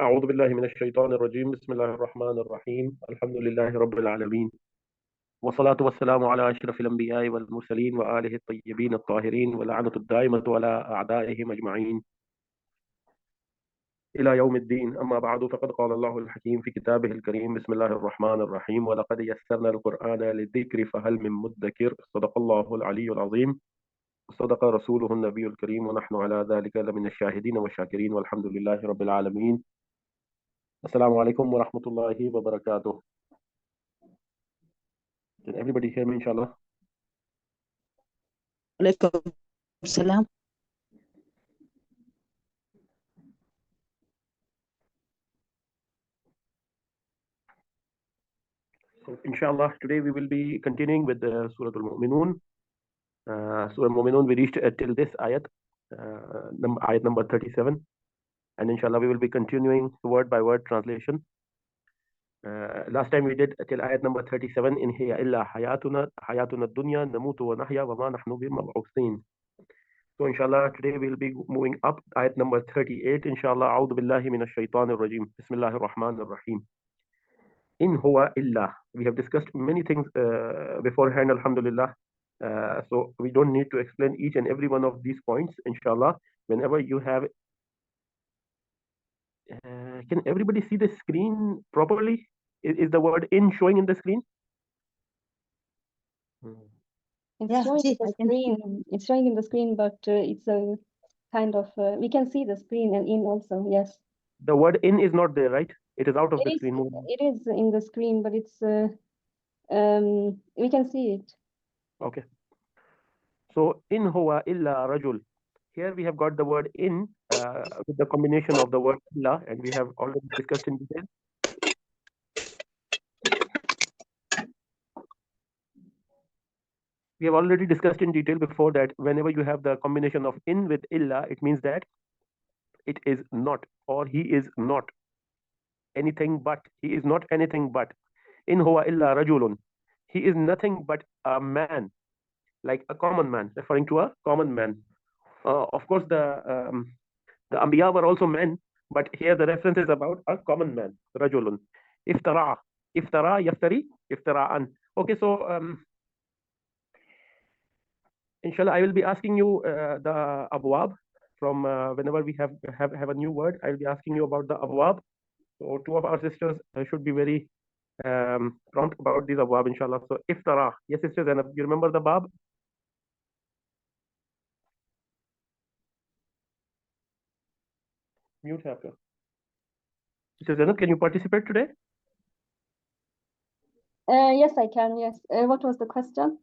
أعوذ بالله من الشيطان الرجيم بسم الله الرحمن الرحيم الحمد لله رب العالمين والصلاة والسلام على أشرف الأنبياء والمرسلين وآله الطيبين الطاهرين واللعنة الدائمة على أعدائهم أجمعين إلى يوم الدين. أما بعد فقد قال الله الحكيم في كتابه الكريم بسم الله الرحمن الرحيم ولقد يسرنا القرآن للذكر فهل من مدكر. صدق الله العلي العظيم وصدق رسوله النبي الكريم ونحن على ذلك لمن الشاهدين والشاكرين والحمد لله رب العالمين. Assalamu alaikum wa rahmatullahi wa barakatuh. Can everybody hear me, inshallah? Alaikum salam. So, inshallah, today we will be continuing with the Surah Al-Mu'minun. Surah Al-Mu'minun, we reached till this ayat, ayat number 37. And inshallah, we will be continuing word by word translation. Last time we did till ayat number 37. In hiya illa hayatuna dunya namutu wa nahya wa ma nahnu bimab'uthin. So inshallah, today we'll be moving up ayat number 38. Inshallah, a'udhu billahi minash shaitanir rajim. Bismillahir rahmanir rahim. In huwa illa. We have discussed many things beforehand, alhamdulillah. So we don't need to explain each and every one of these points, inshallah. Whenever you have, can everybody see the screen properly? Is the word in showing in the screen? It's showing in the screen. It's showing in the screen, but it's a kind of we can see the screen and in also. Yes. The word in is not there, right? It is out of the screen. It is in the screen, but it's we can see it. Okay. So in huwa illa rajul. Here we have got the word in with the combination of the word illa, and we have already discussed in detail. We have already discussed in detail before that whenever you have the combination of in with illa, it means that it is not, or he is not anything but. He is not anything but. In huwa illa rajulun. He is nothing but a man, like a common man, referring to a common man. Of course, the Anbiya were also men, but here the reference is about a common man, rajulun. Iftara, yaftari, iftara'an. Okay, so inshallah, I will be asking you the abwab from whenever we have a new word. I will be asking you about the abwab. So two of our sisters should be very prompt about these abwab, inshallah. So iftara, yes, sister Zainab, you remember the bab? Mute after. Sister Zainab, can you participate today? Yes, I can. Yes. What was the question?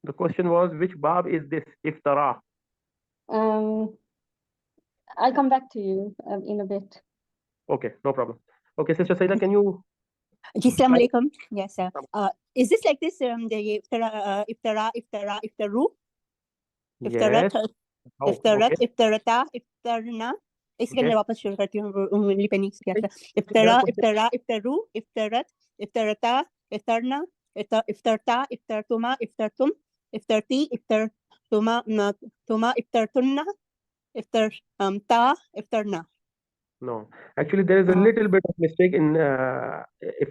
The question was, which bab is this? Iftara. I'll come back to you in a bit. Okay, no problem. Okay, Sister Saida, can you? Assalamu alaikum. Yes, sir. Is this like this? The iftaru, Yes. iftarata, iftarna. इसके लिए वापस शुरू करती हूँ उंगली पे नीचे क्या इफ्तरा इफ्तरू इफ्तरत इफ्तरता इफ्तरना इफ्तरता इफ्तरतुमा इफ्तरतुम इफ्तरती इफ्तरतुमा तुमा इफ्तरतुन्ना इफ्तरता इफ्तरना. No, actually there is a little bit of mistake in if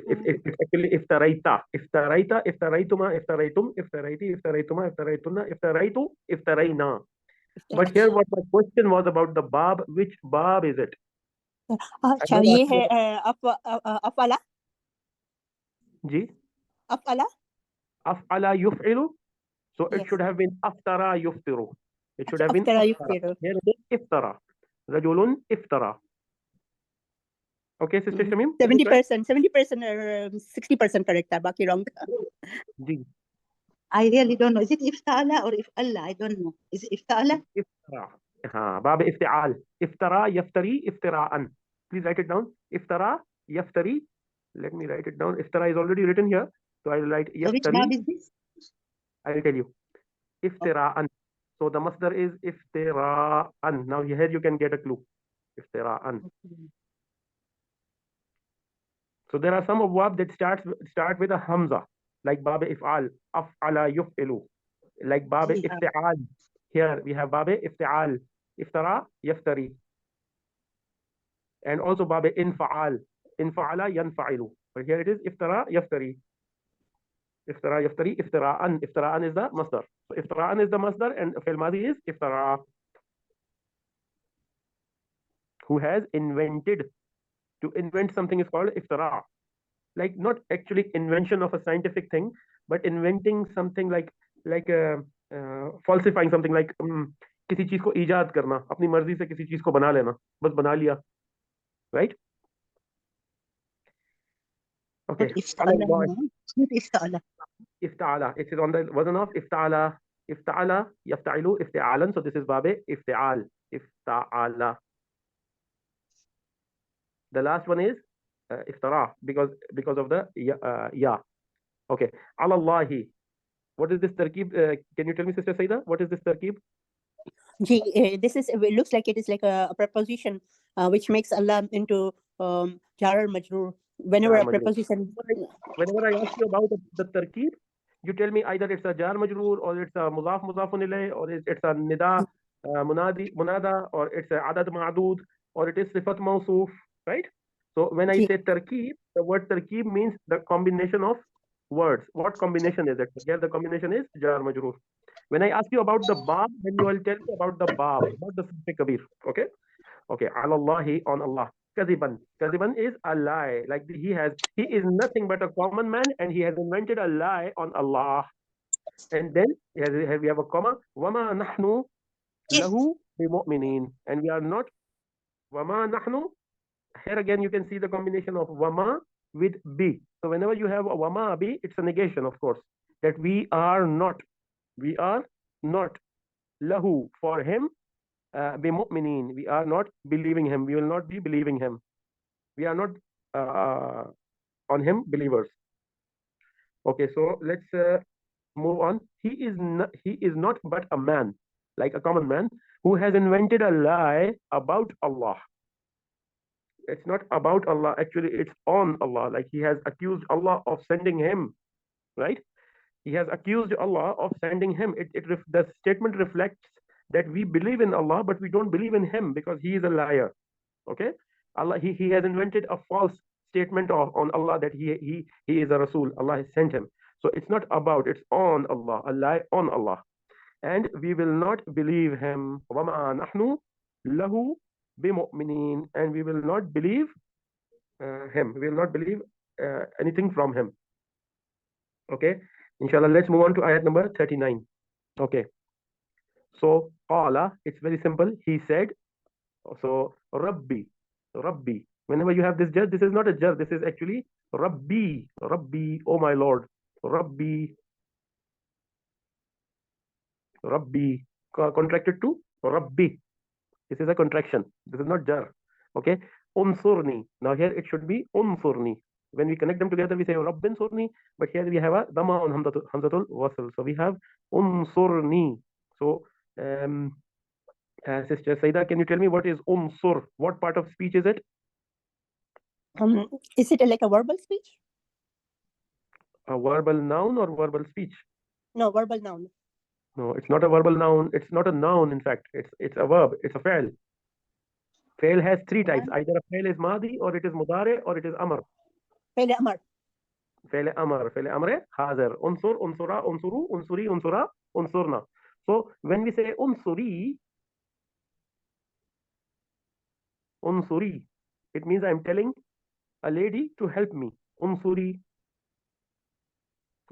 actually iftaraita, iftaraituma, iftaraitum, iftaraiti, iftaraituma, iftaraitunna, iftaraitu, iftaraina. But here what my question was about the bab. Which bab is it? अच्छा ये है अफअला जी अफअला yuf'ilu. So it Yes. should have been aftara yuftiru. It should have been Aftara aftara. yuftiru. Here it is iftara. Rajulun iftara. Okay, Sister Shamim? 70%, 60% correct है, बाकी wrong. Ji. I really don't know. Is it iftala or if'alla? I don't know. Is it iftala? Iftara. हाँ, bab ifti'al. Iftara yaftari iftira'an. Please write it down. Iftara yaftari. Let me write it down. Iftara is already written here, so I will write So which bab yaftari. is this? I will tell you. Iftira'an. So the masdar is iftira'an. Now here you can get a clue. Iftira'an. So there are some abwab that start with a hamza, like bab if'al, af'ala yuf'ilu, like bab ifti'al. Here we have bab ifti'al, iftara yaftari. and also bab infa'al, infa'ala yanfa'ilu, but here it is iftara yaftari, iftara yaftari, iftara'an, iftara'an is the masdar, so iftara'an is the masdar and fi'l madi is iftara, who has invented. To invent something is called iftara, like not actually invention of a scientific thing, but inventing something like falsifying something, like किसी चीज को ईजाद करना, अपनी मर्जी से किसी चीज को बना लेना, बस बना लिया, right? Okay. Ifta'ala. Ifta'ala. It is on the wazn of ifta'ala. Ifta'ala, yafta'ilu, ifti'alan. So this is babe ifti'al. Ifta'ala. The last one is iftara, because of the ya. Okay. Ala Allahi. What is this tarkib? Can you tell me, Sister Saida, what is this tarkib? This is, it looks like it is like a preposition which makes Allah into jar or majroor. Whenever a preposition. Whenever I ask you about the tarkib, you tell me either it's a jar majroor, or it's a mudaf mudafun ilayh, or it's a nida munada, or it's a adad ma'dud, or it is sifat mawsuf, right? So when I say tarkib, the word tarkib means the combination of words. What combination is it? Here the combination is jar majroor. When I ask you about the bab, then you will tell me about the bab, not the Sifat kabir. Okay? Okay. Ala Allahi, on Allah. Kaziban. Kaziban is a lie. Like he is nothing but a common man, and he has invented a lie on Allah. And then we have a comma. Wama nahnu lahu bimu'minin. And we are not. Wama nahnu. Here again you can see the combination of wama with bi. So whenever you have a wama bi, it's a negation, of course, that we are not lahu, for him, bimu'minin, we are not believing him, we will not be believing him, we are not on him believers. Okay, so let's move on. He is not but a man, like a common man, who has invented a lie about Allah. It's not about Allah, actually it's on Allah. Like he has accused Allah of sending him, right? He has accused Allah of sending him. The statement reflects that we believe in Allah, but we don't believe in him because he is a liar. Okay? Allah, he has invented a false statement on Allah that he is a Rasul. Allah has sent him. So it's not about, it's on Allah, a lie on Allah. And we will not believe him. وَمَا نَحْنُ لَهُ بِمُؤْمِنِينَ. And we will not believe him. We will not believe anything from him. Okay? Inshallah, let's move on to ayat number 39. Okay. So, qala, it's very simple. He said, so, Rabbi. Whenever you have this jar, this is not a jar. This is actually Rabbi. Oh my Lord. Rabbi. Contracted to Rabbi. This is a contraction. This is not jar. Okay. Unsurni. Now here it should be unsurni. When we connect them together, we say Rabbin Surni, but here we have a Dhamma on Hamzatul Wasl. So we have Unsurni. So, Sister Saida, can you tell me what is Unsur? What part of speech is it? Is it like a verbal speech? A verbal noun or verbal speech? No, verbal noun. No, it's not a verbal noun. It's not a noun, in fact. It's a verb. It's a fail. Fail has three types. Either a fail is Madi, or it is Mudare, or it is Amr. Fail Amr. Fail Amr. Fail Amr Hazir. Unsur, Unsura, Unsuru, Unsuri, Unsura, Unsurna. So when we say Unsuri, it means I'm telling a lady to help me. Unsuri.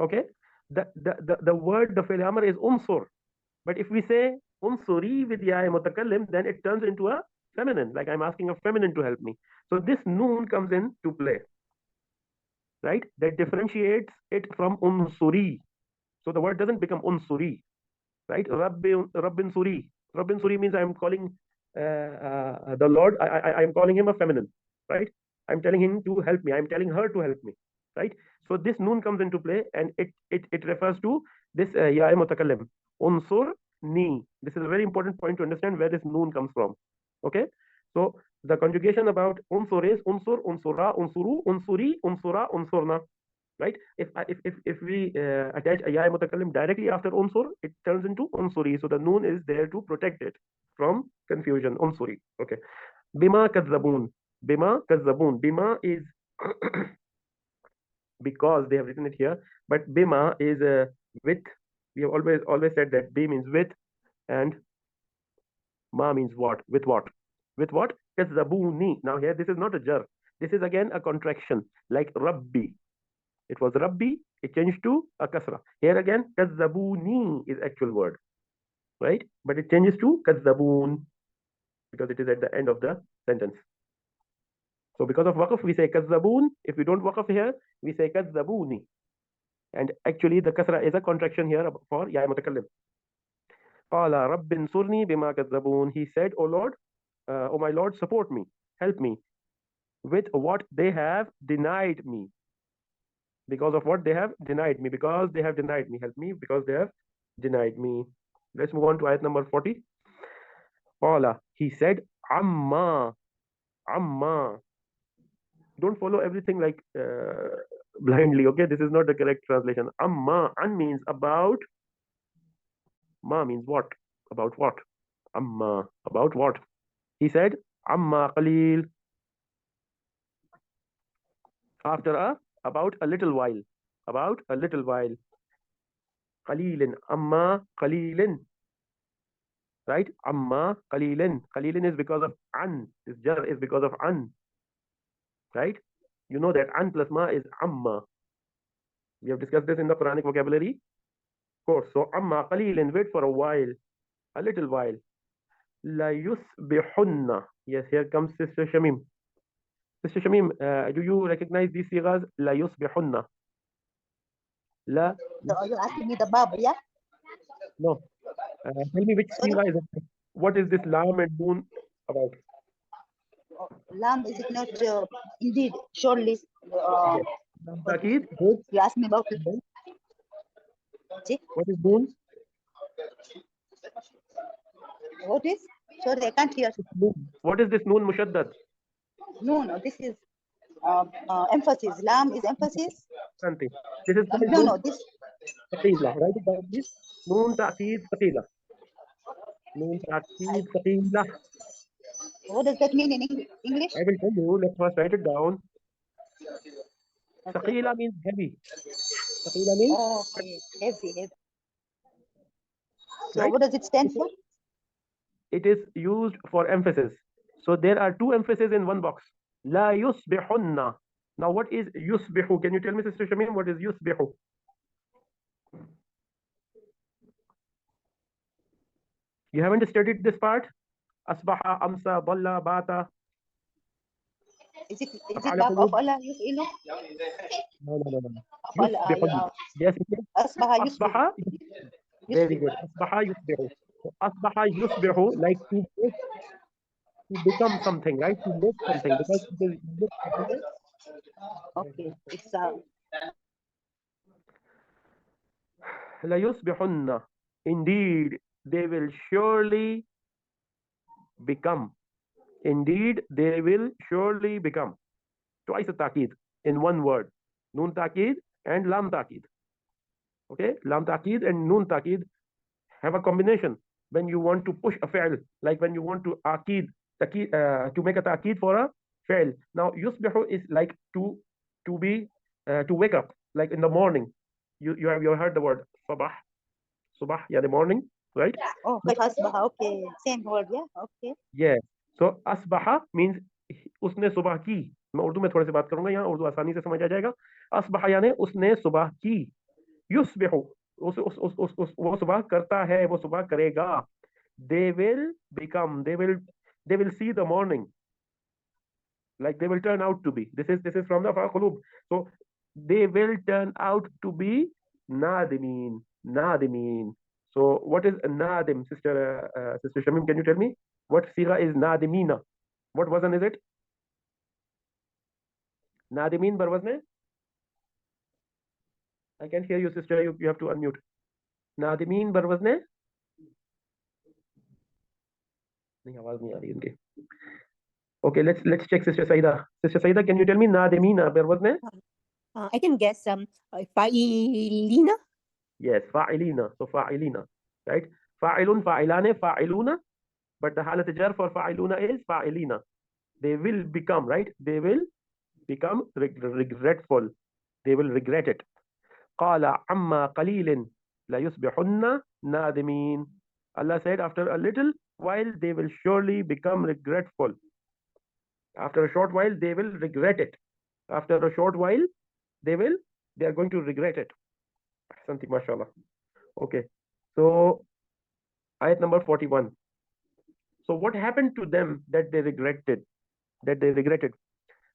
Okay? The word, the fail Amr is Unsur. But if we say Unsuri with ya mutakallim, then it turns into a feminine, like I'm asking a feminine to help me. So this noon comes into play. Right? That differentiates it from unsuri. So the word doesn't become unsuri. Right? Rabbin Suri. Rabbin Suri means I'm calling the Lord, I'm calling him a feminine. Right? I'm telling him to help me. I'm telling her to help me. Right? So this noon comes into play, and it refers to this ya mutakallim. Unsur ni. This is a very important point to understand where this noon comes from. Okay? So the conjugation about unsur is unsur, unsura, unsuru, unsuri, unsura, unsurna. Right? If we attach a ya mutakallim directly after unsur, it turns into unsuri. So the noon is there to protect it from confusion. Unsuri. Okay. Bima kadzabun. Bima kazzaboon. Bima is because they have written it here, but bima is with. We have always said that b means with, and ma means what? With what? With what? Kazzabooni. Now here this is not a jar. This is again a contraction, like Rabbi. It was Rabbi. It changed to a kasra. Here again, kazzabooni is actual word, right? But it changes to kazzaboon because it is at the end of the sentence. So because of waqf, we say kazzaboon. If we don't waqf here, we say kazzabooni. And actually, the kasra is a contraction here for ya mutakallim. Qala rabbin surni bima kazzaboon. He said, "O Lord, O my Lord, support me, help me with what they have denied me. Because of what they have denied me. Because they have denied me. Help me because they have denied me." Let's move on to ayat number 40. Qala. He said, Amma. Amma. Don't follow everything like blindly, okay? This is not the correct translation. Amma. An means about. Ma means what? About what? Amma. About what? He said, Amma qaleel. After about a little while. About a little while. Qalilin. Amma qalilin. Right? Amma qalilin. Qalilin is because of an. This jar is because of an. Right? You know that an plus ma is amma. We have discussed this in the Quranic vocabulary course. So amma qalilin, wait for a while, a little while. La yusbihunna. Yes, here comes Sister Shamim. Sister Shamim, do you recognize these sigas? La yusbihunna. La. So are you asking me the bab, yeah? No. Tell me which siga is it? What is this lam and noon about? Lam, is it not indeed, surely? Takid, good. You asked me about it. See? What is noon? What is? Sorry, I can't hear. What is this noon mushaddad? No, this is emphasis. Lam is emphasis. Something. This is No, this. Thaqila. Write it down, please. Noon ta'keed thaqila. Noon ta'keed thaqila. What does that mean in English? I will tell you. Let's first write it down. Okay. Thaqila means heavy. Thaqila means Okay, heavy. So right? what does it stand for? It is used for emphasis. So there are two emphases in one box. La yusbihunna. Now what is yusbihu? Can you tell me, Sister Shamim, what is yusbihu? You haven't studied this part? Asbaha, amsa, dalla, bata. Is it back of Allah yus'ilu? No. Af'ala, Yes, it is. asbaha yusbihu. Asbaha. Very good. Asbaha yusbihu. So asbaha yusbihu, like to become something, right? To live something, because it is Okay, it's La yusbihunna. Indeed, they will surely become. Indeed, they will surely become. Twice a ta'keed in one word. Noon ta'keed and lam ta'keed. Okay? Lam ta'keed and noon ta'keed have a combination. When you want to push a fi'l, like when you want to to make a ta'keed for a fi'l. Now, yusbihu is like to wake up, like in the morning. You have heard the word sabah. Subah, yeah, the morning, right? oh, asbaha, okay, same word, yeah, okay. Yeah. So asbaha means उसने सुबह की. मैं उर्दू में थोड़े से बात करूंगा, यहाँ उर्दू आसानी से समझ आ जाएगा. asbaha यानी उसने सुबह की. युस्बिहु वो सुबह करता है, वो सुबह करेगा. They will become, they will see the morning, like they will turn out to be. This is from the qulub. So they will turn out to be nadimin. So what is nadim, Sister Shamim? Can you tell me what siga is nadimina? What wazn is it? Nadimin bar wazn? I can't hear you, sister. You have to unmute. Nadimin bar wazn? नहीं, आवाज नहीं आ रही इनकी. Okay, let's check Sister Saida. Sister Saida, can you tell me nadimina bar wazn? I can guess fa'ilina. Yes, fa'ilina. So fa'ilina, right? Fa'ilun, fa'ilane, fa'iluna. But the halat jar for fa'iluna is fa'ilina. They will become, right? They will become regretful. They will regret it. قال عما قليل ليصبحن نادمين. Allah said, after a little while they will surely become regretful. After a short while they will regret it. After a short while they are going to regret it. Something, mashallah. Okay, so ayat number 41. So what happened to them that they regretted?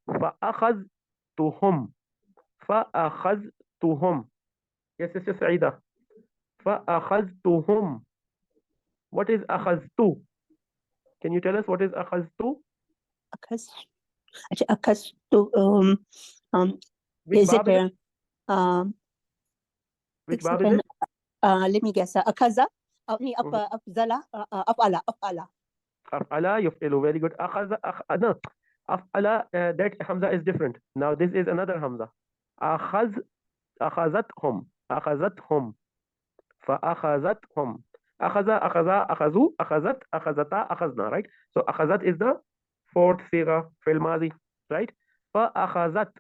فأخذتهم. Yes, Sister Saida. فأخذتهم. What is أخذت? Can you tell us what is أخذت? Which is bab it is it? Which bab is it? let me guess. Akaza, afzala, afala. أفعل يفعل. Very good. أخذ no. أفعل, that hamza is different. Now this is another hamza. أخذتهم. فأخذتهم. أخذ أخذوا أخذت أخذتا أخذنا, right? So أخذت is the fourth sigha fil madi, right? فأخذتهم.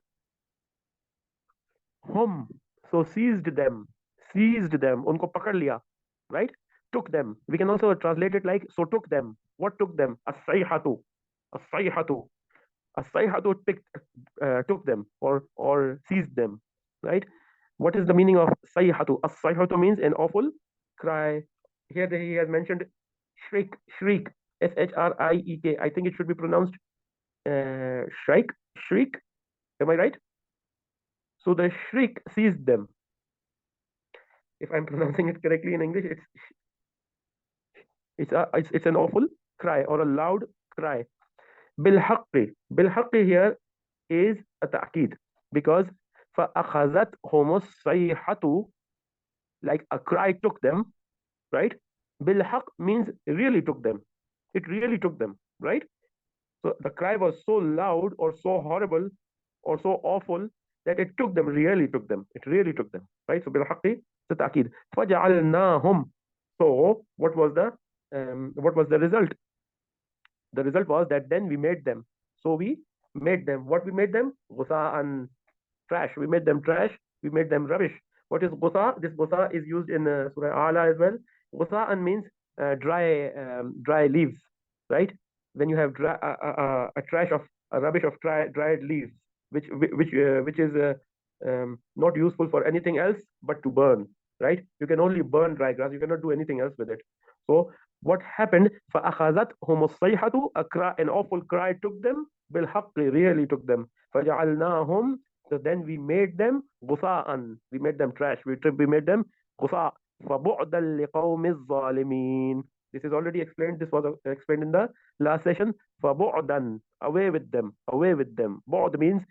So seized them. उनको पकड़ लिया, right? Took them. We can also translate it like so took them. What took them? الصيحة took them or seized them, right? What is the meaning of sayhatu? As-sayhatu means an awful cry. Here he has mentioned shriek, S-H-R-I-E-K. I think it should be pronounced shriek. Am I right? So the shriek seized them. If I'm pronouncing it correctly in English, it's an awful cry or a loud cry. Bilhaqqi here is a ta'kid because فأخذتهم الصيحة, like a cry took them, right? Bilhaq means really took them. It really took them, right? So the cry was so loud or so horrible or so awful that it took them, really took them. It really took them, right? So bilhaqqi, the ta'kid. فَجَعَلْنَاهُمْ. So what was the result? The result was that then we made them. So we made them. What we made them? Ghusa'an, trash. We made them trash. We made them rubbish. What is ghusa? This ghusa is used in Surah Ala as well. Ghusa'an means dry leaves, right? When you have a trash of a rubbish of dried leaves, which is not useful for anything else but to burn, right? You can only burn dry grass. You cannot do anything else with it. So what happened? فَأَخَذَتْهُمُ الصَّيْحَةُ, an awful cry took them. بِالْحَقِّ, really took them. فَجَعَلْنَاهُمْ, so then we made them غُثَاءً, we made them trash. We made them غُثَاء. فَبُعْدًا لِقَوْمِ الظَّالِمِينَ. This is already explained. This was explained in the last session. فَبُعْدًا, away with them. بُعْد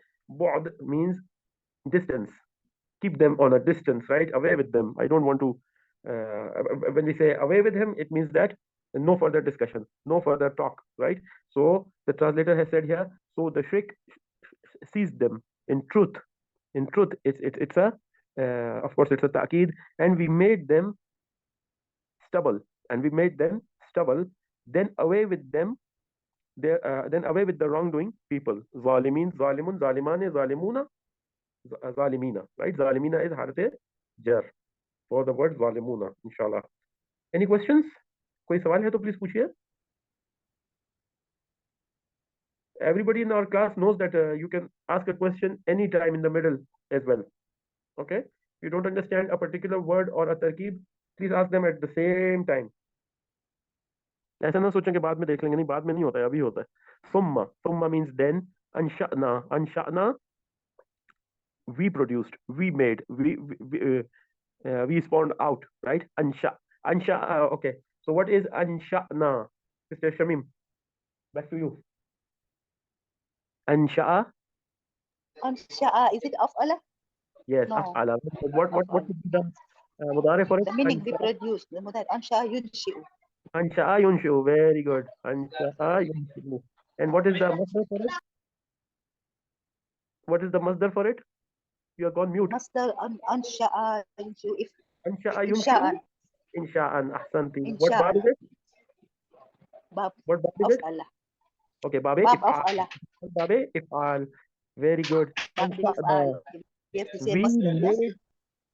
means distance. Keep them on a distance, right? Away with them. I don't want to, when we say away with him, it means that no further discussion, no further talk, right? So the translator has said here, so the shriek seized them. In truth, it's a, of course, it's a ta'kid, and we made them stubble, then away with them, then away with the wrongdoing people. Zalimin, zalimun, zalimane, zalimuna, zalimina, right? Zalimina is harate jar for the word zalimuna, inshallah. Any questions? कोई सवाल है तो please पूछिए. Everybody in our class knows that you can ask a question anytime in the middle as well. Okay? If you don't understand a particular word or a tarkib, please ask them at the same time. ऐसा ना सोचें कि बाद में देख लेंगे. नहीं, बाद में नहीं होता है, अभी होता है. Thumma means then. Ansha'na, we produced, we made, we spawned out, right? Ansha, okay. So what is ansha'na? Sister Shamim, back to you. Ansha'a. Ansha'a, is it af'ala? Yes, No. af'ala. What would be the mudari for it? The meaning they produce. The mudari ansha'a yunshi'u. Ansha'a yunshi'u. Very good. Ansha'a yunshi'u. And what is the masdar for it? What is the masdar for it? You have gone mute. Masdar ansha'a yunshi'u. Ansha'a yunshi'u. Insha'an. Ahsanti. What bab is it? Bab What bab is it? af'ala. Okay, Babe, Bab if'al. af'ala. Babe, if'al. Very good. Bab af'al. You have to say We masdar, yeah? made,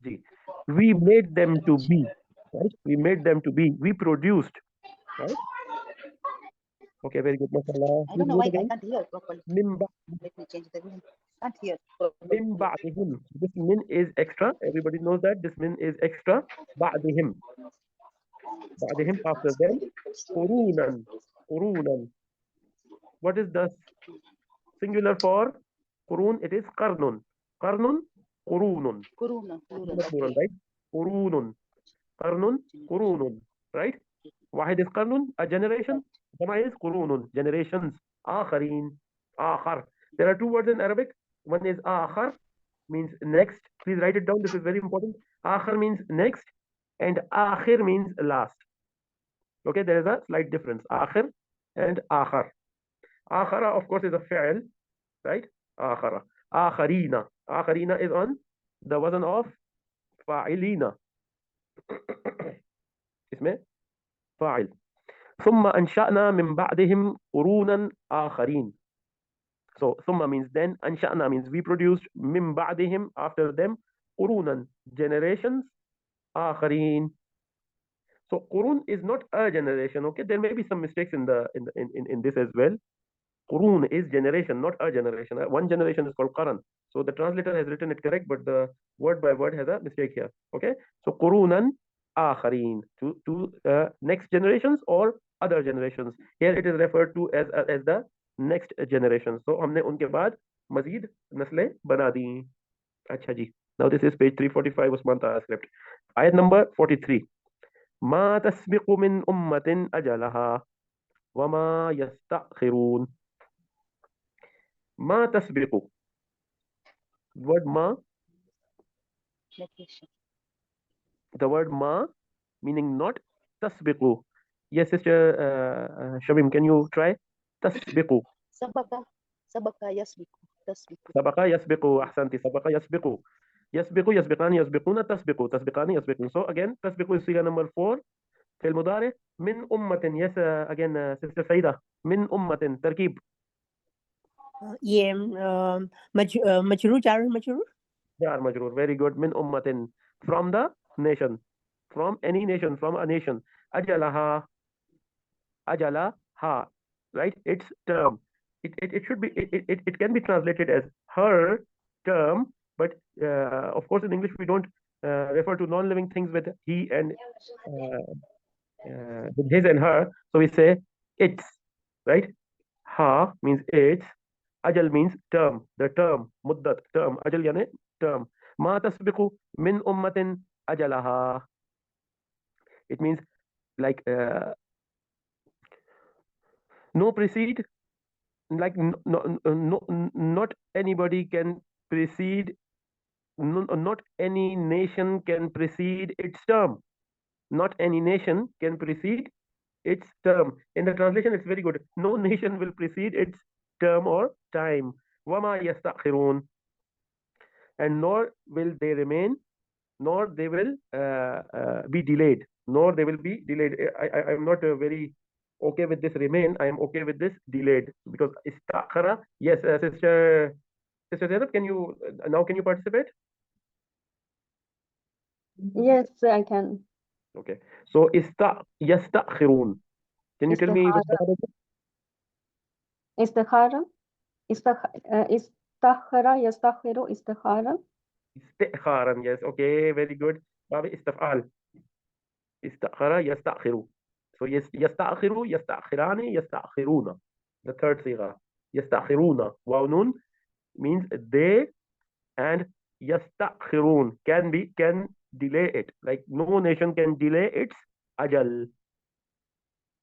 ji, we made them to be, right? We made them to be. We produced, right? Okay, very good. Mashallah. I Please don't know mute why I again. can't hear properly. Min Let me change the room. Can't hear properly. Min ba'dihim. This min is extra. Everybody knows that. This min is extra. Ba'dihim. Ba'dihim after them. Qurunan. Qurunan. What is the singular for qurun? It is qarnun. Qarnun. Qurunun. Kuruna, plural, Not plural, okay. right? Qurunun. Qarnun. Qurunun. Right? Wahid is qarnun, a generation. Jama is qurunun, generations. Akharin. Akhar. There are two words in Arabic. One is akhar, means next. Please write it down. This is very important. Akhar means next, and akhir means last. Okay, there is a slight difference. Akhir and akhar. Akhara, of course, is a fi'l, right? Akhara. Akharina. Akharina is on the wazn of fa'ilina. اسمه فاعل. ثم أنشأنا من بعدهم قرونا آخرين. So ثم means then, أنشأنا means we produced, من بعدهم after them, قرونا generations, آخرين. So qurun is not a generation. Okay, there may be some mistakes in this as well. Qurun is generation, not a generation. One generation is called qaran. So the translator has written it correct, but the word by word has a mistake here. Okay, so qurunan akharin, to next generations or other generations. Here it is referred to as the next generation. So हमने उनके बाद मजीद नस्लें बना दी. अच्छा जी. Now this is page 345 Usman Taha script. Ayat number 43. ما تسبق من أمة أجلها وما يستأخرون. ما تسبق. Word ma, Negation. the word ma meaning not. Tasbiqu. Yes, sister Shamim, can you try? Tasbiqu. Sabaka. Sabaka yasbiku. Tasbiku. Sabaqa yasbiqu. Ahsanti. Sabaqa yasbiqu. Yasbiqu, yasbiqani, yasbiquna, tasbiqu. Tasbiqani, yasbiqun. So again, tasbiqu is siga number 4. في المضارع من أمة. Yes, again, sister Saida. من أمة. تركيب. Yeah, majrur, jar majrur. Jar majroor. Very good. من أمة. From the nation. From any nation. From a nation. أجلها. أجلها. Right? Its term. It should be. It can be translated as her term, but of course in English we don't refer to non-living things with he and with his and her. So we say its. Right? Ha means its. Ajal means term. The term. Muddat. Term. Ajal yani term. ما تسبق من أمة أجلها. It means like no precede, like not anybody can precede, not any nation can precede its term. Not any nation can precede its term. In the translation, it's very good. No nation will precede its term or time. وَمَا يَسْتَأْخِرُونَ. And nor will they remain, nor they will be delayed. Nor they will be delayed. I'm not very okay with this remain. I am okay with this delayed because istakhara. Yes, sister Zainab, can you participate? Yes, I can. Okay. So yastakhirun. Can you tell me the Istikhara. Istakhara, yastakhiru, istikhara. istikharan? Yes. Okay. Very good. Babi istafal. Istakhara yastakhiru. So yes, yastakhiru, yastakhirani, yastakhiruna. The third sigha. Yastakhiruna. Waw nun means they, and yastakhirun can delay it. Like no nation can delay its ajal.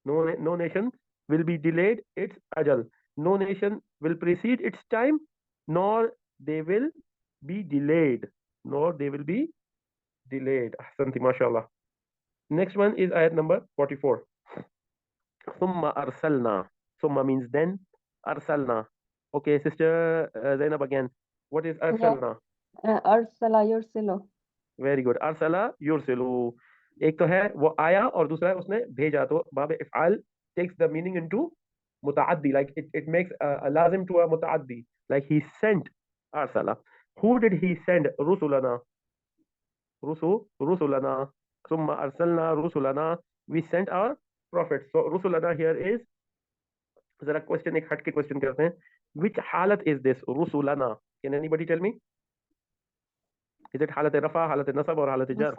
No nation will be delayed its ajal. No nation will precede its time, nor they will be delayed. Nor they will be delayed. Ahsanti, mashallah. Next one is ayat number 44. Summa arsalna. Summa means then. Arsalna. Okay, sister Zainab again. What is arsalna? Arsala yursilu. Very good अरसला युरसिलु. एक तो है वो आया और दूसरा है उसने भेजा. तो बाब इफआल takes the meaning into mutaaddi, like it makes a lazim to a mutaaddi, like he sent. Arsala. Who did he send? Rusulana. Rusulana. Summa arsalna rusulana. We sent our prophets. So rusulana here is जरा question एक हट के question करते हैं. Which halat is this? Rusulana. Can anybody tell me? Is it halat rafa, halat nasab, or halat jar?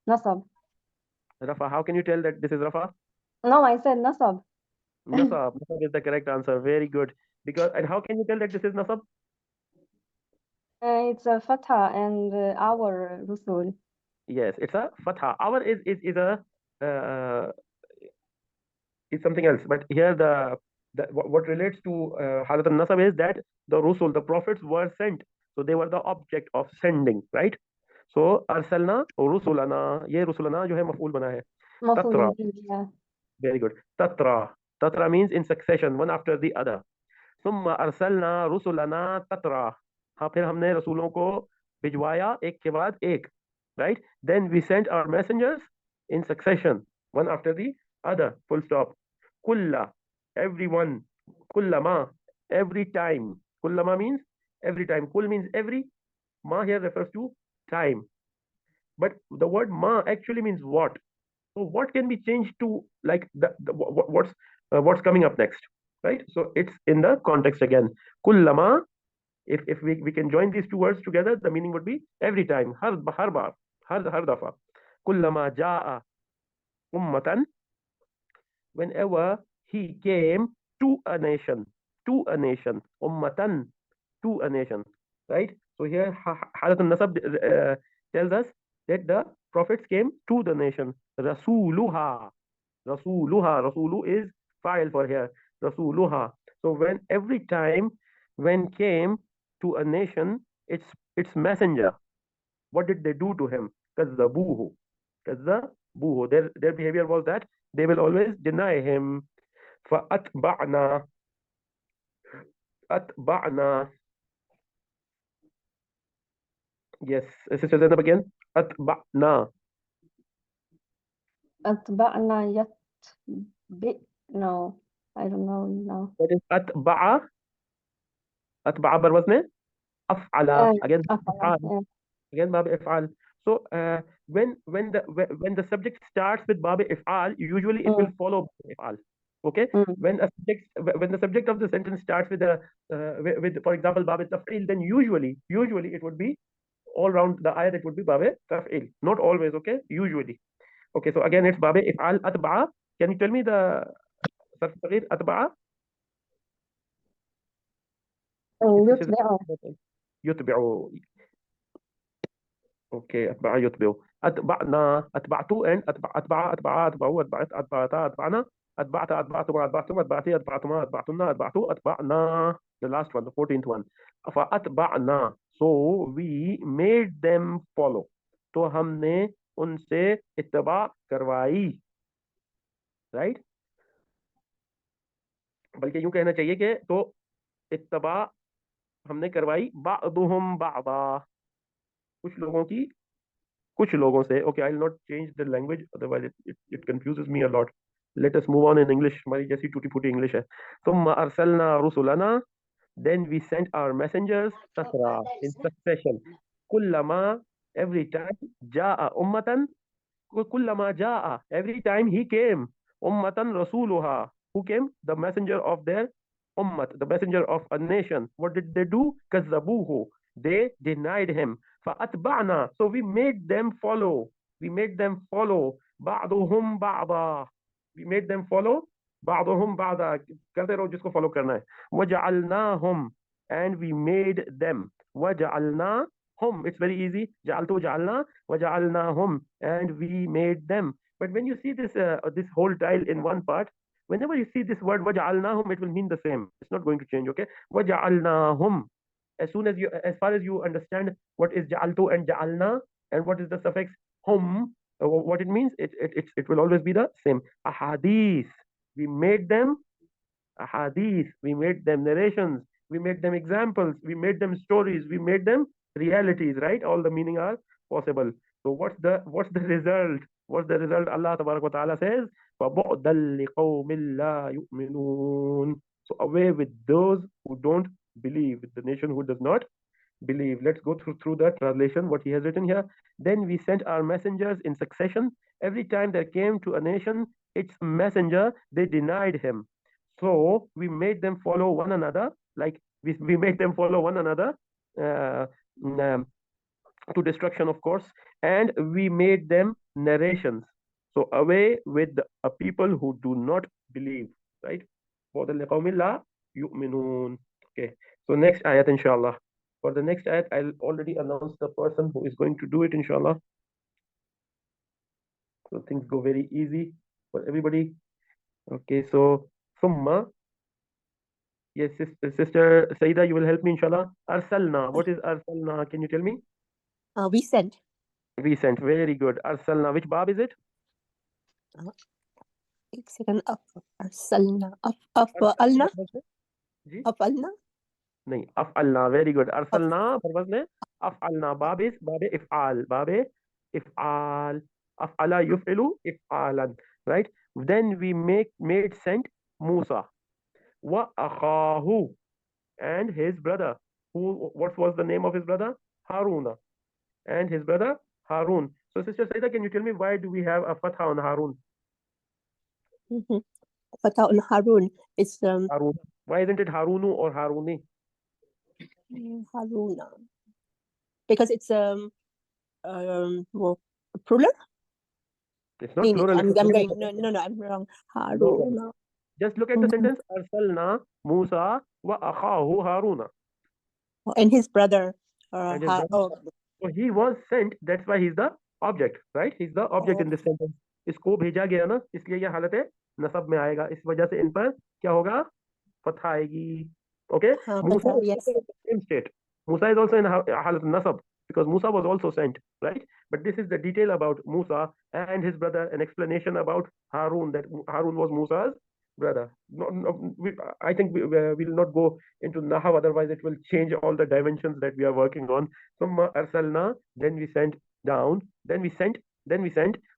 Nasab. Rafa. How can you tell that this is rafa? No, I said nasab. Nasab. Nasab is the correct answer. Very good. Because, and how can you tell that this is nasab? It's a fatha and our rusul. Yes, it's a fatha. Our is a is something else. But here the what relates to halat al-nasab is that the rusul, the prophets, were sent. So they were the object of sending, right? So arsalna rusulana. ये rusulana जो है मफूल बना है. Tatra. Yeah. Very good. Tatra. Tatra means in succession, one after the other. ثم أرسلنا رسلنا تترى. हाँ, फिर हमने रसूलों को भिजवाया एक के बाद एक, right? Then we sent our messengers in succession, one after the other. Full stop. Kulla, everyone. Kullama, every time. Kullama means every time. Kul means every. Ma here refers to time. But the word ma actually means what. So what can be changed to like what's coming up next, right? So it's in the context again. Kullama, if we can join these two words together, the meaning would be every time. Har bar, har dafa. Kullama jaa ummatan, whenever he came to a nation, ummatan, to a nation, right? So here halat al-nasab tells us that the prophets came to the nation. Rasuluha. Rasulu is file for here. Rasuluha. So when every time when came to a nation, its messenger, what did they do to him? Kazzabuhu. Their behavior was that they will always deny him. فَأَتْبَعْنَا. Yes, Sister Zainab again. أتبعنا. أتبعنا no, I don't know now. That is أتبع. أتبع بالوزن أفعل. Again, أفعل. Again, باب إفعال. So when the subject starts with باب إفعال, usually it will follow إفعال. Okay. When the subject of the sentence starts with for example باب التفعيل, then usually it would be all round the ayat, it would be باب تفعيل. Not always. Okay. Usually. Okay. So again, it's باب إفعال أتبع. Can you tell me the صرف الصغير أتبع? يتبع. Okay, أتبع يتبع. أتبعنا, أتبعتو and أتبع أتبعوا أتبعت أتبعتا أتبعنا أتبعت أتبعتما أتبعتم أتبعتي أتبعتما أتبعتنا أتبعتو أتبعنا. The last one, the 14th one. فأتبعنا. So we made them follow. तो हमने उनसे इत्तबा करवाई. Right? बल्कि यूं कहना चाहिए कि तो इत्तबा हमने करवाई बादुहुम बादा, कुछ लोगों से. Okay, I'll not change the language, otherwise it confuses me a lot. Let us move on in English. हमारी जैसी टूटी फूटी English है. ثم أرسلنا رسلنا. Then we sent our messengers تترى, in succession. كلما, every time. جاء أمة. كلما جاء, every time he came. أمة رسولها. Who came? The messenger of their ummat, the messenger of a nation. What did they do? كذبوه. They denied him. فأتبعنا. So we made them follow. بعضهم بعضا. We made them follow. بعضهم بعضا. करते रहो जिसको follow करना है. وجعلناهم. And we made them. وجعلناهم. It's very easy. جعلتو جعلنا. وجعلناهم. And we made them. But when you see this whole tile in one part, whenever you see this word وجعلناهم, it will mean the same. It's not going to change. Okay. وجعلناهم. As far as you understand what is ja'altu and ja'alna and what is the suffix hum, what it means, it will always be the same. Ahadith, we made them ahadith, we made them narrations, we made them examples, we made them stories, we made them realities, right? All the meaning are possible. So what's the result? Allah Tabarak wa Ta'ala says, فَبُعْدًا لِقَوْمٍ لَا يُؤْمِنُونَ. So away with those who don't believe, with the nation who does not believe. Let's go through the translation, what he has written here. Then we sent our messengers in succession. Every time there came to a nation its messenger, they denied him. So we made them follow one another, like we made them follow one another uh, to destruction, of course, and we made them narrations. So away with a people who do not believe, right? For the لِقَوْمٍ لَا يُؤْمِنُونَ. Okay, so next ayat, inshallah. For the next ayat, I'll already announce the person who is going to do it, inshallah. So things go very easy for everybody. Okay, so Summa. Yes, sister Saida, you will help me, inshallah. Arsalna. What is Arsalna? Can you tell me? We sent. We sent. Very good. Arsalna. Which bab is it? एक second. أرسلنا أفعلنا जी أفعلنا नहीं अफअलना. Very good. अरसलना पर वजन अफअलना. बाब इफआल. इफआल. अफअला युफइलु इफआलन. Right? Then we made sent Musa wa akhahu, and his brother. What was the name of his brother? Haruna. And his brother Harun. So sister Saida, can you tell me why do we have a fatha on Harun? Fatah on Harun. It's Harun. Why isn't it Harunu or Haruni? Haruna, because it's well, plural. It's not plural. I'm it's going. plural. No, I'm wrong. No problem. Haruna. Just look at the sentence. Arsalna Musa wa akhahu Haruna. And his brother. And his brother. So he was sent. That's why he's the object, right? He's the object in this sentence. इसको भेजा गया ना, इसलिए ये हालत है नसब में आएगा. इस वजह से इन पर क्या होगा? फतहा आएगी. Okay? Musa is yes. also in the same state. Musa is also in halat nasab because Musa was also sent, right? But this is the detail about Musa and his brother, an explanation about Harun, that Harun was Musa's brother. I think we will not go into Nahav, otherwise it will change all the dimensions that we are working on. Summa arsalna, then we sent down, then we sent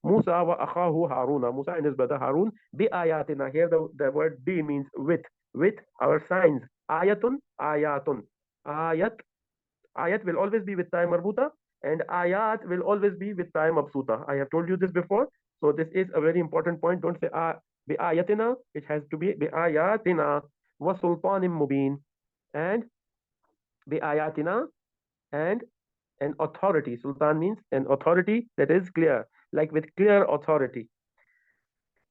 Musa wa akhahu Haruna, Musa and his brother Harun, bi ayatina. Here the word bi means with our signs. Ayatun. Ayat will always be with time marbuta, and ayat will always be with time mabsuta. I have told you this before, so this is a very important point. Don't say bi ayatina. It has to be bi ayatina wa sultanim mubin, and bi ayatina, and an authority. Sultan means an authority that is clear, like with clear authority.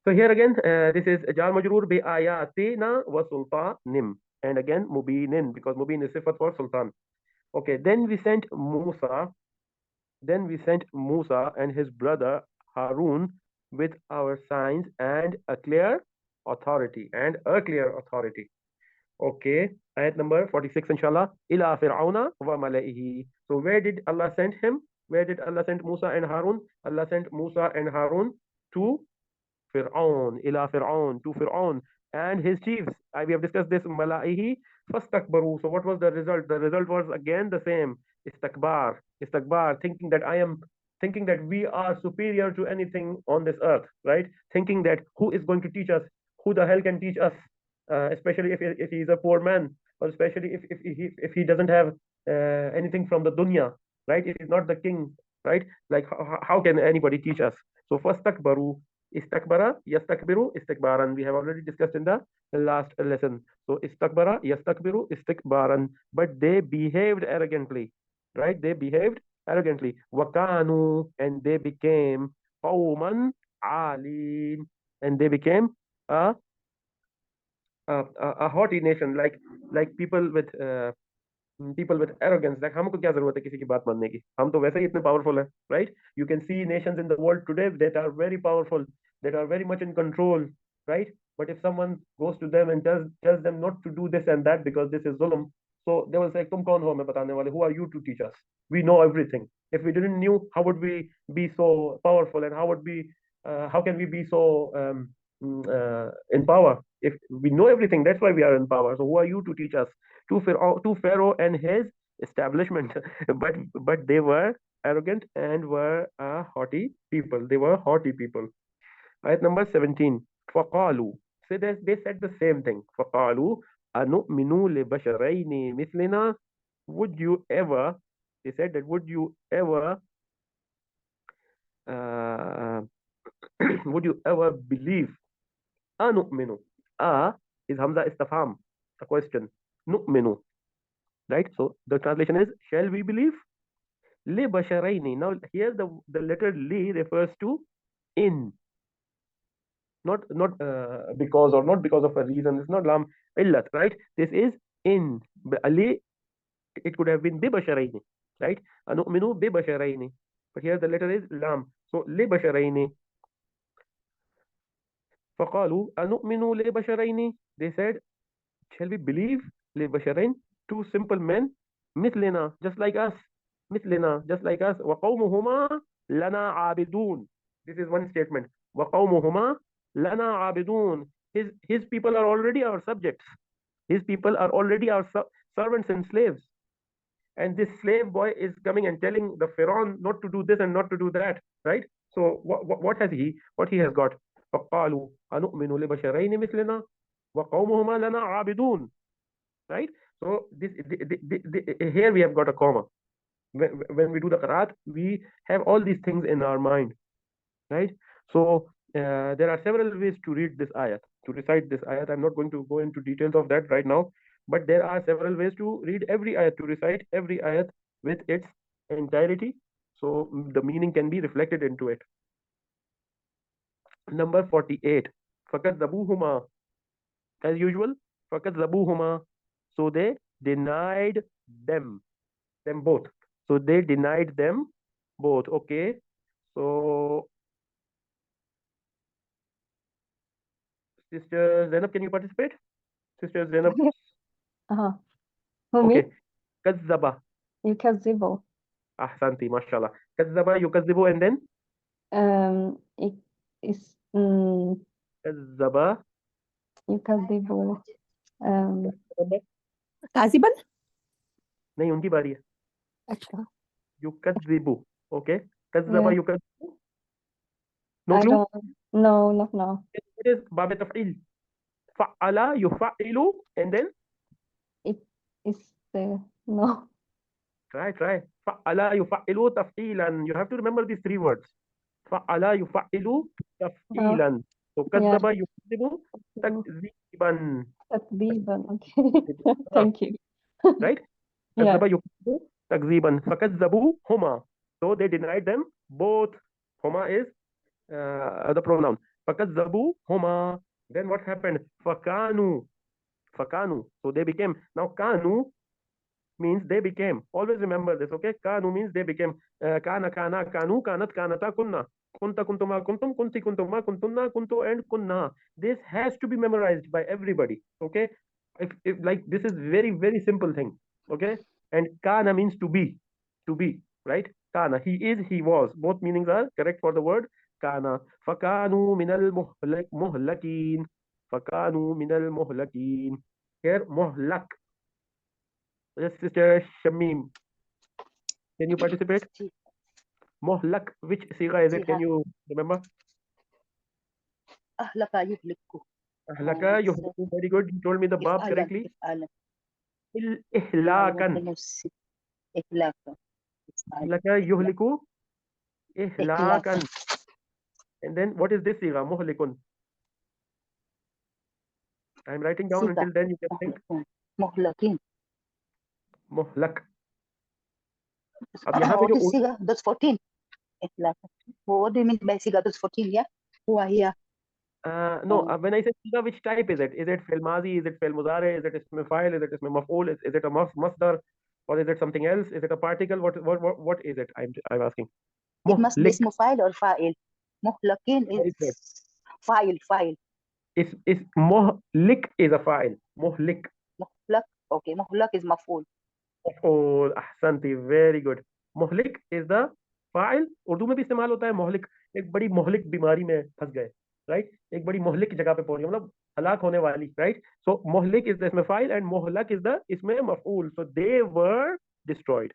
So here again, this is jar majroor bi ayatina wa sultanim, and again mubinin, because mubin is sifat for sultan. Okay, then we sent Musa and his brother Harun with our signs and a clear authority. Okay, ayat number 46, inshallah. Ila fir'auna wa mala'ihi. So where did Allah send him? Where did Allah send Musa and Harun? Allah sent Musa and Harun to Fir'aun, ila Fir'aun, to Fir'aun and his chiefs. We have discussed this. Mala'ihi fastakbaru. So what was the result? The result was again the same. Istakbar, thinking that we are superior to anything on this earth, right? Thinking that who is going to teach us? Who the hell can teach us? Especially if he is a poor man, or especially if he doesn't have anything from the dunya, right? It is not the king, right? Like how can anybody teach us? So fastakbaru. Istakbara, yastakbiru, istikbaran. We have already discussed in the last lesson. So istakbara, yastakbiru, istikbaran. But they behaved arrogantly, right? They behaved arrogantly. Wakanu, and they became qawman alin, and they became a haughty nation, like people with arrogance. Like हमको क्या जरूरत है किसी की बात मानने की? हम तो वैसे ही इतने powerful हैं, right? You can see nations in the world today that are very powerful, that are very much in control, right? But if someone goes to them and tells them not to do this and that because this is zulm, so they will say, तुम कौन हो हमें बताने वाले? Who are you to teach us? We know everything. If we didn't know, how would we be so powerful, and how can we be so in power? If we know everything, that's why we are in power. So who are you to teach us? To Pharaoh and his establishment. but they were arrogant and were haughty people. They were haughty people. Ayat number 17. فَقَالُوا. So they said the same thing. فَقَالُوا أَنُؤْمِنُوا لِبَشَرَيْنِ مِثْلِنَا. Would you ever, they said that would you ever uh, would you ever believe? أَنُؤْمِنُ. Is Hamza istifham, a question. نُؤْمِنُ. Right? So the translation is, shall we believe? لِبَشَرَيْنِ. Now here the letter li refers to in. Not because or not because of a reason. It's not lam illat, right? This is in. Ali, it could have been bi basharaini, right? Anu'minu bi basharaini. But here the letter is lam. So li basharaini. فقالوا أنؤمن لبشرين. They said, shall we believe لبشرين, two simple men, مثلنا, just like us, مثلنا, just like us, وقومهما لنا عابدون. This is one statement. وقومهما لنا عابدون. His people are already our subjects. His people are already our servants and slaves. And this slave boy is coming and telling the Pharaoh not to do this and not to do that, right? So what he has got? فقالوا أنؤمن لبشرين مثلنا وقومهما لنا عابدون. Right? So here we have got a comma. When we do the qiraat, we have all these things in our mind, right? So there are several ways to read this ayat, to recite this ayat. I'm not going to go into details of that right now, but there are several ways to read every ayat, to recite every ayat with its entirety, so the meaning can be reflected into it. Number 48. فَكَذَّبُوهُمَا. As usual, فَكَذَّبُوهُمَا. So they denied them both. So they denied them both. Okay. So Sister Zainab, can you participate? Sister Zainab. Who, me? Okay. كذب. يكذبوا. Ahsanti, mashallah. كذب, يكذب, and then? It is كذب. يكذبوا. काजिबन? नहीं, उनकी बारी है. अच्छा. يكذب. Okay. كذب, Yeah. يكذب. No I clue? don't. No, not now. It is باب تفعيل. فعل يفعل, and then? It is no. Try. فعل يفعل تفعيلا. You have to remember these three words. فعل يفعل تفعيلا. So كذب يكذب تكذيبا. تكذيبا. Okay. Thank you. Right? Yeah. كذب يكذب تكذيبا. فكذبوهما. So they denied them both. Huma is the pronoun. فكذبوهما. Then what happened? فكانوا. So they became. Now كانوا means they became. Always remember this, okay? كانوا means they became. كان كانوا كانت كانتا كنا. كنت كنتما كنتم كنت كنتما كنتن كنتو and kunna. This has to be memorized by everybody, okay? If like this is very, very simple thing, okay? And kana means to be, right? Kana, he is, he was. Both meanings are correct for the word kana. فكانوا من المهلكين. فكانوا من المهلكين. Here muhlak. Yes, Sister Shamim, can you participate? Muhlak, which siga is it? Can you remember? أهلك يهلك. Ahlaka, very good. You told me the bab correctly. Ihlakan. إهلاكا. Ahlaka yuhliku. Ihlakan. And then what is this siga? Muhlikun. I'm writing down. Siga. Until then you can think. مهلكين. Muhlak. अब यहाँ पे What जो is siga? That's 14. إهلاكا. What do you mean by siga? That's 14, yeah? هو هي. No, when I say siga, which type is it? Is it fi'l mazi? Is it fi'l mudare? Is it ism fa'il? Is it ism maf'ul? Is it a masdar? Or is it something else? Is it a particle? What is it? I'm asking. It must be Muhlik. اسمه فاعل or فاعل. مهلكين Very good. is فاعل. Is muhlik is a fa'il. Muhlik. مهلك. Okay, مهلك is مفعول. Oh, ahsanti, very good. मुहलिक is the file. Urdu में भी इस्तेमाल होता है मुहलिक. एक बड़ी मुहलिक बीमारी में फंस गए, राइट? एक बड़ी मुहलिक जगह पे पहुंच गए, मतलब हलाक होने वाली, राइट? सो मुहलिक इज द इसमें फाइल एंड मुहलक इज द इसमें मफऊल. So they were destroyed.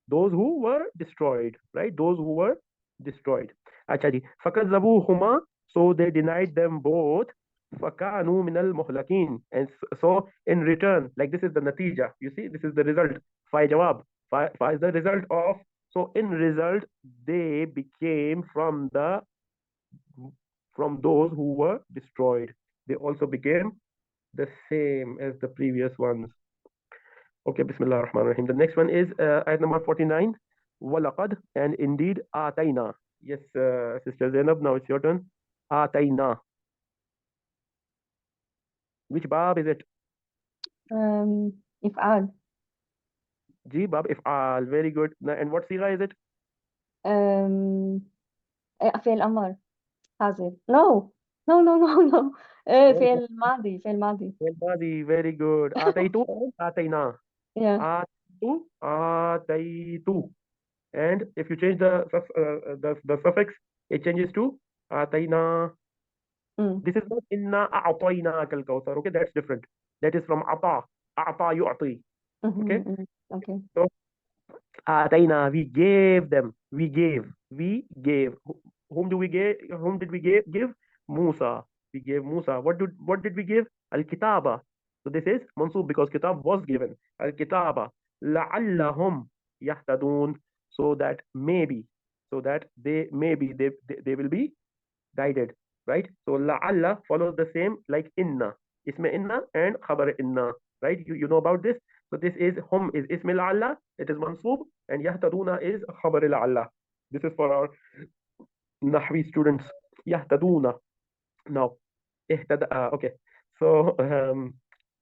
Those who were destroyed, right? Those who were destroyed. अच्छा जी, فكذبوهما, so they denied them both. فكانوا من المهلكين, and so in return, like this is the natija. You see, this is the result. Fa jawab. Fa is the result of. So in result, they became from those who were destroyed. They also became the same as the previous ones. Okay, Bismillah ar-Rahman ar-Rahim. The next one is ayat number 49. Walaqad, and indeed, atayna. Yes, Sister Zainab, now it's your turn. Atayna. Which bab is it? إفعال. Ji, bab if'al. Very good. And what sigha is it? فعل أمر حاضر. No. فعل ماضي. Well, Madi, very good. Ataitu, atayna. Yeah. Ataitu, ataitu. And if you change the suffix, it changes to atayna. This is not inna a'tayna kal kawthar. Okay, that's different. That is from ata. Ata yu'ti. Okay. Okay. So atayna, we gave them. We gave. Whom did we give? Musa. We gave Musa. What did we give? Al-kitaba. So this is mansub because kitab was given. Al-kitaba. La'allahum yahtadun. So that they will be guided. Right? So la'alla follows the same like inna. Isme inna and khabar inna. Right? You know about this. So this is hum is ismi la'alla. It is mansub, and yahtaduna is khabar la'alla. This is for our Nahwi students. Yahtaduna. Now, okay. So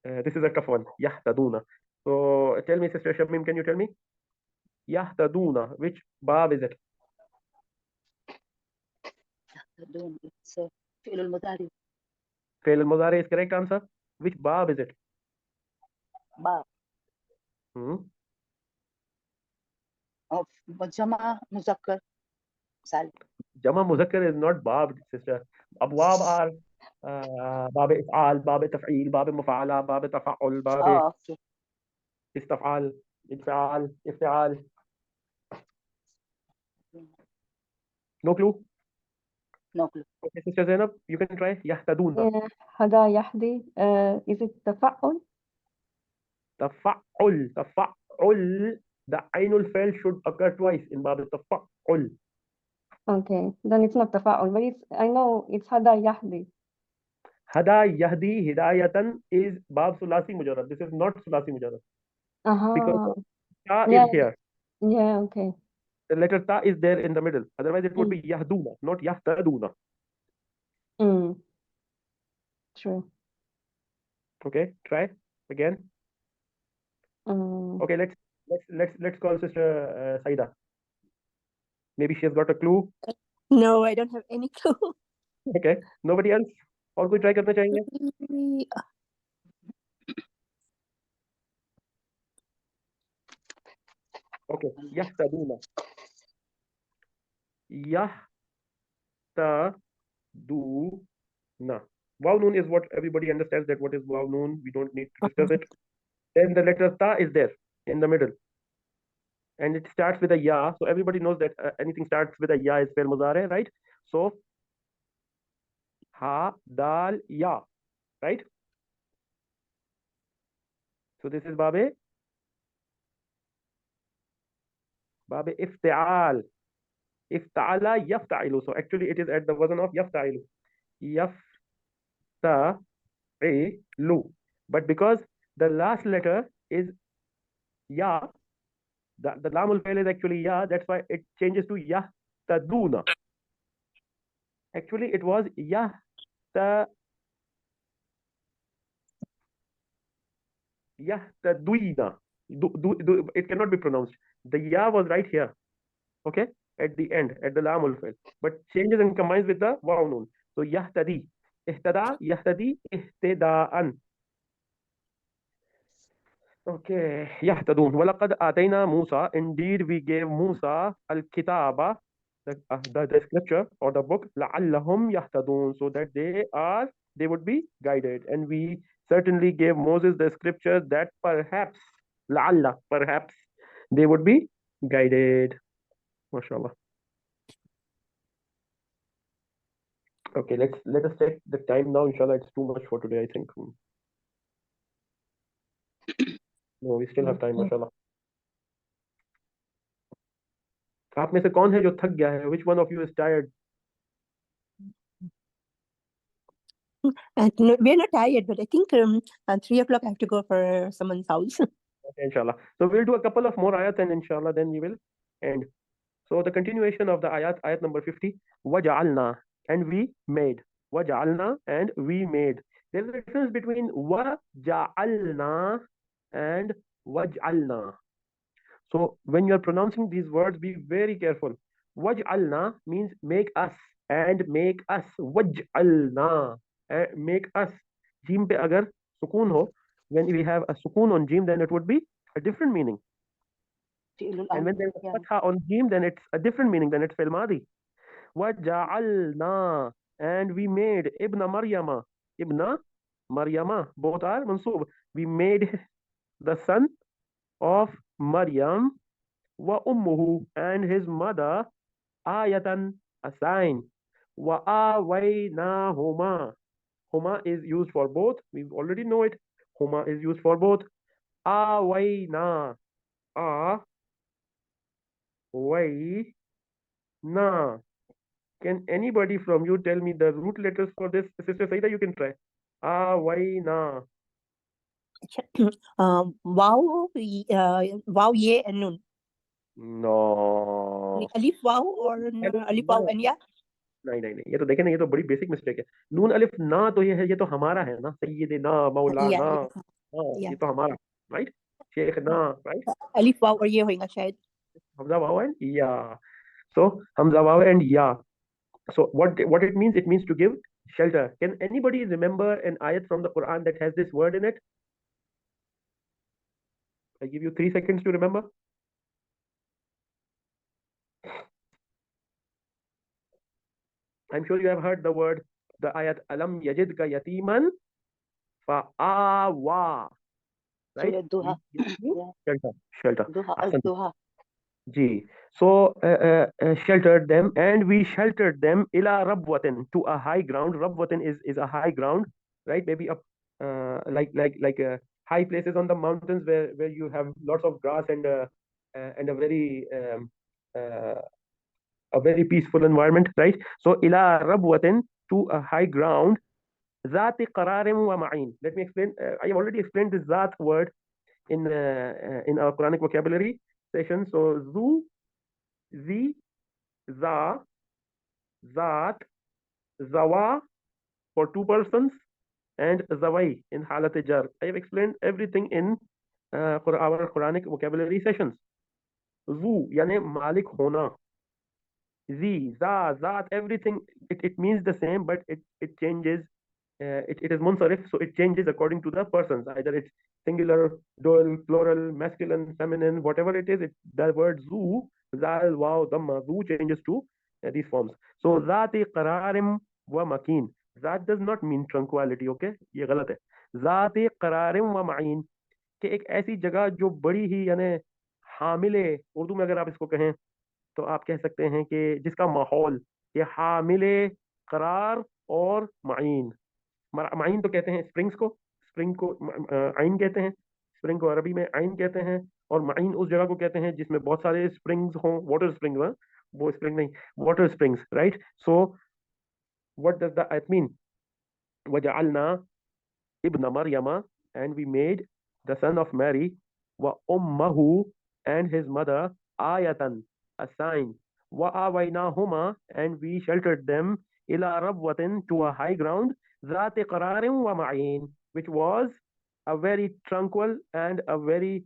this is a tough one. Yahtaduna. So tell me, Sister Shamim, can you tell me? Yahtaduna. Which bab is it? It's فعل المضارع. Fail al-Mudari is correct answer. Which bab is it? باب of جمع مذكر سالم. Jama Muzakkar is not bab, sister. Abwab are bab if'al, bab taf'il, bab mufa'ala, bab tafa'ul, bab Okay. istaf'al, if'al, if'al. No clue? No clue. Okay, Sister Zainab, you can try. Yahtaduna. هذا يحدي. Is it تفعل? Tafa'ul. The ainul fail should occur twice in bab tafa'ul. Okay, then it's not تفاعل, but I know it's هذا يحدي. Hada yahdi hidayatan is bab sulasi mujarrad. This is not sulasi mujarrad. Because ta is here. Yeah, okay. The letter ta is there in the middle. Otherwise, it would be yahduna, not yahtaduna. True. Okay, try again. Okay, let's call Sister Saida. Maybe she has got a clue. No, I don't have any clue. Okay, nobody else. और कोई try करना चाहेंगे? Okay, yahtaduna. Yahtaduna. Waw noon is what everybody understands that what is waw noon. We don't need to discuss it. Then the letter ta is there in the middle. And it starts with a ya. So everybody knows that anything starts with a ya is fail mudare, right? So ha, dal, ya, right? So this is babe ifti'al. Ifta'ala yafta'ilu. So actually it is at the wazn of yafta'ilu. Yafta'ilu. But because the last letter is ya, the lamul fail is actually ya, that's why it changes to yahtaduna. Actually it was yahtaduna. It cannot be pronounced. The ya was right here, okay, at the end, at the lamul fail, but changes and combines with the waw noon. So yahtadi, ihtada, yahtadi, ihtidaan. Okay, yahtadun. Walaqad atayna Musa. Indeed, we gave Musa al-kitaba, the scripture or the book, la'allahum yahtadun, so that they would be guided. And we certainly gave Moses the scripture that perhaps, perhaps they would be guided. MashaAllah. Okay, let us check the time now. Inshallah, it's too much for today, I think. No, we still have time, mashallah. आप में से कौन है जो थक गया है? Which one of you is tired? No, we're not tired, but I think at 3 o'clock I have to go for someone's house. Okay, inshallah. So we'll do a couple of more ayat and inshallah then we will end. So the continuation of the ayat number 50. وَجَعَلْنَا, and we made. وَجَعَلْنَا, and we made. There's a difference between وَجَعَلْنَا and وَجْعَلْنَا. So when you're pronouncing these words, be very careful. Waj'alna means make us, and make us. Waj'alna, make us. Jim pe agar sukoon ho, when we have a sukoon on jim, then it would be a different meaning. And when there's a fatha on jim, then it's a different meaning, then it's fil madi. Waj'alna, and we made ibna Maryama. Ibna Maryama, both are mansoob. We made the son of Maryam, wa ummuhu, and his mother, ayatan, a sign. Wa awaynahuma. Huma is used for both. We already know it. Huma is used for both. Awayna. Awayna. Can anybody from you tell me the root letters for this? Sister Saida, you can try. Awayna. Wow, ye, and nun. No. Alif, wow, or alif, wow, and ya? नहीं, ये तो देखे ना, ये तो बड़ी basic mistake है. नून अलिफ ना तो ये है, ये तो हमारा है ना, सय्यदना मौलाना. Yeah. ये तो हमारा, राइट? शेखना, right? Alif, wow, or ye होएगा शायद. Hamza waw and ya. So Hamza waw and ya. So what it means? It means to give shelter. Can anybody remember an ayat from the Quran that has this word in it? I give you 3 seconds to remember. I'm sure you have heard the word, the ayat alam yajidka yatiman fa'awa. Right? Shelter. Duha. Ji. So sheltered them, and we sheltered them ila rabwatin, to a high ground. Rabwatin is a high ground, right? Maybe up like high places on the mountains where you have lots of grass and a very peaceful environment, right? So ila rabwatin, to a high ground. Zati qararim wa ma'in. Let me explain. I have already explained this zat word in our Quranic vocabulary session. So zu, zi, za, zat, zawa for 2 persons, and zawai in halat jar. I have explained everything in for our Quranic vocabulary sessions. Zu yani malik hona. Zi, za, zat, everything, it means the same, but it changes. It is munsarif, so it changes according to the persons. Either it's singular, dual, plural, masculine, feminine, whatever it is. The word zu, zal, waw, dhamma, zu changes to these forms. So zati qararim wa makin. Zat does not mean tranquility, okay? ये गलत है. Zati qararim wa ma'in, कि एक ऐसी जगह जो बड़ी ही यानी हामिले, उर्दू में अगर आप इसको कहें तो आप कह सकते हैं कि जिसका माहौल, ये हामिले करार और माइन. माइन तो कहते हैं स्प्रिंग्स को, स्प्रिंग को आइन कहते हैं, स्प्रिंग को अरबी में आइन कहते हैं, और माइन उस जगह को कहते हैं जिसमें बहुत सारे स्प्रिंग्स हों. वाटर स्प्रिंग, वो स्प्रिंग नहीं, water springs, right? So what does the आयत मीन? वजअलना इब्न मरियमा, and we made the son of Mary, wa ummahu, and his mother, ayatan, a sign. Wa awaynahuma, and we sheltered them ila rabwatin, to a high ground, zati qararin wa ma'in, which was a very tranquil and a very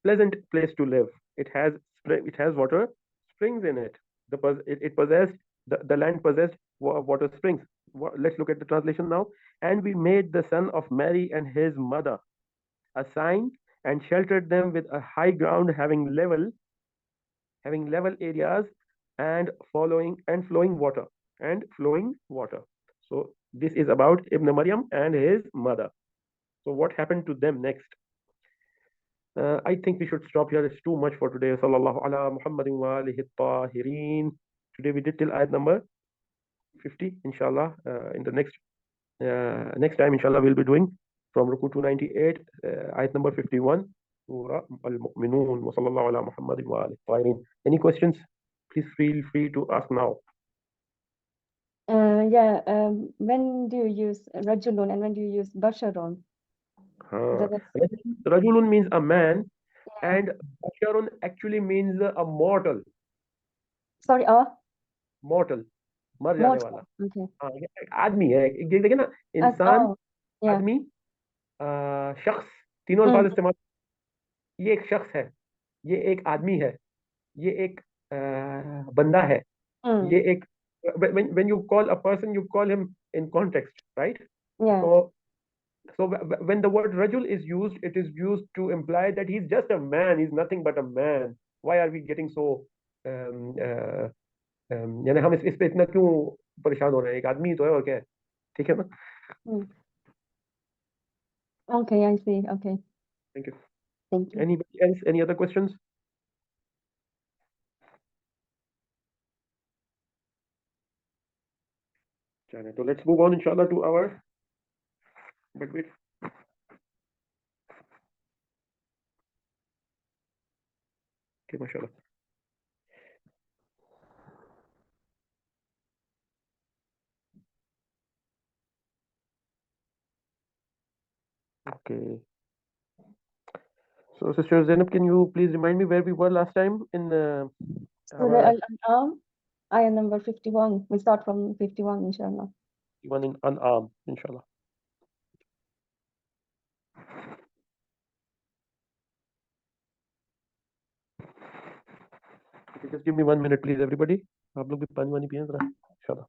pleasant place to live. It has water springs in it. It possessed, the land possessed water springs. Let's look at the translation now. And we made the son of Mary and his mother a sign, and sheltered them with a high ground having level areas, and flowing water. So this is about Ibn Maryam and his mother. So what happened to them next? I think we should stop here. It's too much for today. Sallallahu ala Muhammadin wa alihi tahirin. Today we did till ayat number 50, inshallah. In the next time, inshallah, we'll be doing from Ruku 298, ayat number 51, Surah Al-Mu'minun, wa sallallahu ala Muhammadin wa alihi tahirin. Any questions? Please feel free to ask now. When do you use rajulun and when do you use basharun? Rajulun means a man, and basharun actually means a mortal. Sorry, Mortal, मर जाने mortal. वाला. Okay. हाँ, ये एक आदमी है. ये देखिए ना, इंसान, Yeah. आदमी, शख्स, तीनों अल्फाज इस्तेमाल. ये एक शख्स है, ये एक आदमी है, ये एक बंदा है, ये एक. When you call a person, you call him in context, right? Yeah. So when the word rajul is used, it is used to imply that he's just a man, he's nothing but a man. Why are we getting so यानी हम इस पे इतना क्यों परेशान हो रहे हैं? एक आदमी तो है, और क्या है? ठीक है ना? Okay, I see. Okay. Thank you. Thank you. Anybody else? Any other questions? So let's move on, inshallah, to our. But wait. Okay, mashallah. Okay. So, Sister Zainab, can you please remind me where we were last time in Surah Al-An'am, ayah number 51. We start from 51, inshallah. one in An'am, inshallah. Okay, just give me 1 minute, please, everybody. आप लोग भी पानी वानी पिएं जरा, इंशाल्लाह.